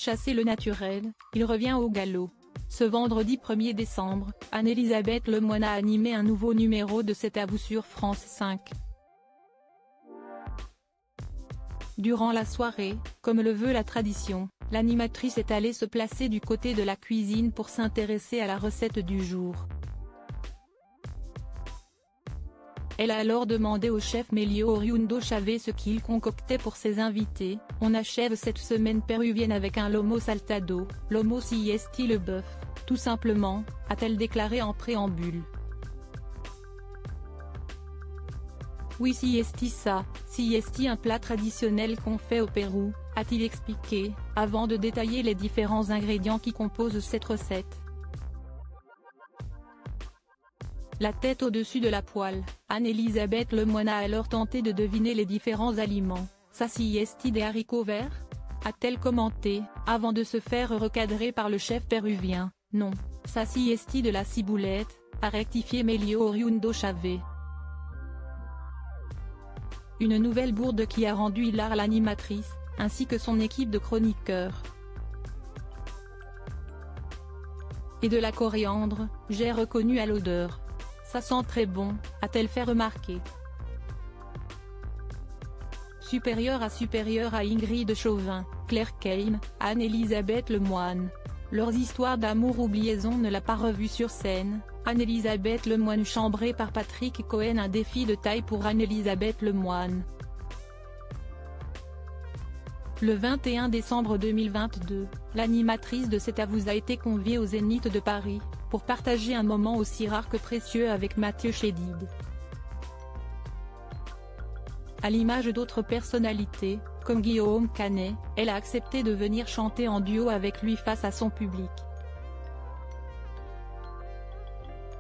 Chasser le naturel, il revient au galop. Ce vendredi 1er décembre, Anne-Elisabeth Lemoine a animé un nouveau numéro de C'est à vous sur France 5. Durant la soirée, comme le veut la tradition, l'animatrice est allée se placer du côté de la cuisine pour s'intéresser à la recette du jour. Elle a alors demandé au chef Melio Oriundo Chavez ce qu'il concoctait pour ses invités. On achève cette semaine péruvienne avec un lomo saltado, lomo siesti le bœuf, tout simplement, a-t-elle déclaré en préambule. Oui, siesti ça, siesti un plat traditionnel qu'on fait au Pérou, a-t-il expliqué, avant de détailler les différents ingrédients qui composent cette recette. La tête au-dessus de la poêle, Anne-Elisabeth Lemoine a alors tenté de deviner les différents aliments. Ça siesti des haricots verts, a-t-elle commenté, avant de se faire recadrer par le chef péruvien. Non, ça siesti de la ciboulette, a rectifié Melio Oriundo Chavez. Une nouvelle bourde qui a rendu hilar l'animatrice, ainsi que son équipe de chroniqueurs. Et de la coriandre, j'ai reconnu à l'odeur. Ça sent très bon, a-t-elle fait remarquer. Supérieure à Ingrid Chauvin, Claire Kane, Anne-Elisabeth Lemoine. Leurs histoires d'amour ou liaison ne l'a pas revue sur scène. Anne-Elisabeth Lemoine chambrée par Patrick Cohen. Un défi de taille pour Anne-Elisabeth Lemoine. Le 21 décembre 2022, l'animatrice de C'est à vous a été conviée au Zénith de Paris, pour partager un moment aussi rare que précieux avec Mathieu Chédid. À l'image d'autres personnalités, comme Guillaume Canet, elle a accepté de venir chanter en duo avec lui face à son public.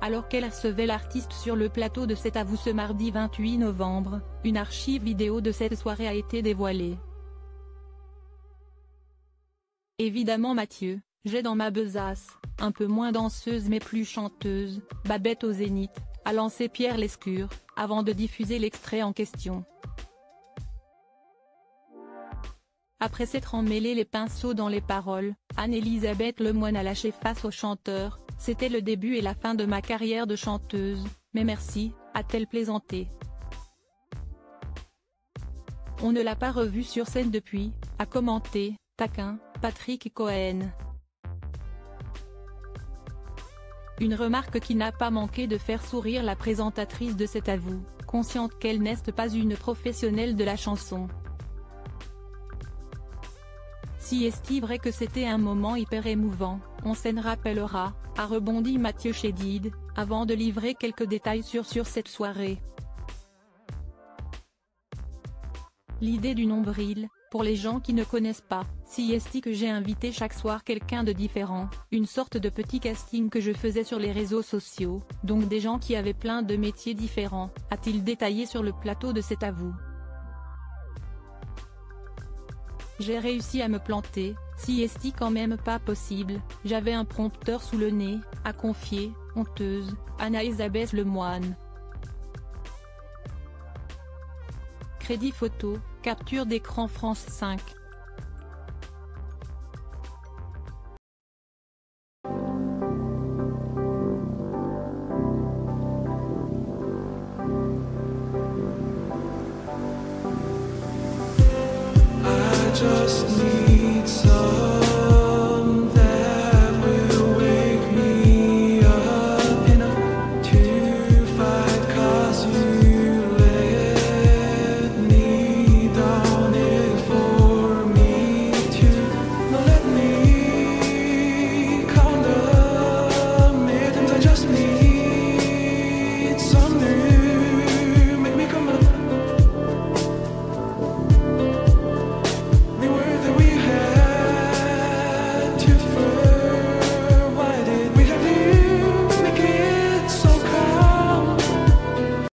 Alors qu'elle recevait l'artiste sur le plateau de C'est à vous ce mardi 28 novembre, une archive vidéo de cette soirée a été dévoilée. Évidemment Mathieu, j'ai dans ma besace, un peu moins danseuse mais plus chanteuse, Babette au Zénith, a lancé Pierre Lescure, avant de diffuser l'extrait en question. Après s'être emmêlé les pinceaux dans les paroles, Anne-Elisabeth Lemoine a lâché face au chanteur. C'était le début et la fin de ma carrière de chanteuse, mais merci, a-t-elle plaisanté. On ne l'a pas revue sur scène depuis, a commenté, taquin, Patrick Cohen. Une remarque qui n'a pas manqué de faire sourire la présentatrice de C'est à vous, consciente qu'elle n'est pas une professionnelle de la chanson. Si est-il vrai que c'était un moment hyper émouvant, on s'en rappellera, a rebondi Mathieu Chédid, avant de livrer quelques détails sur cette soirée. L'idée du nombril, pour les gens qui ne connaissent pas, si est-il que j'ai invité chaque soir quelqu'un de différent, une sorte de petit casting que je faisais sur les réseaux sociaux, donc des gens qui avaient plein de métiers différents, a-t-il détaillé sur le plateau de C'est à vous. J'ai réussi à me planter, si est-il quand même pas possible, j'avais un prompteur sous le nez, a confié, honteuse, Anne-Elisabeth Lemoine. Crédit photo, capture d'écran France 5. Just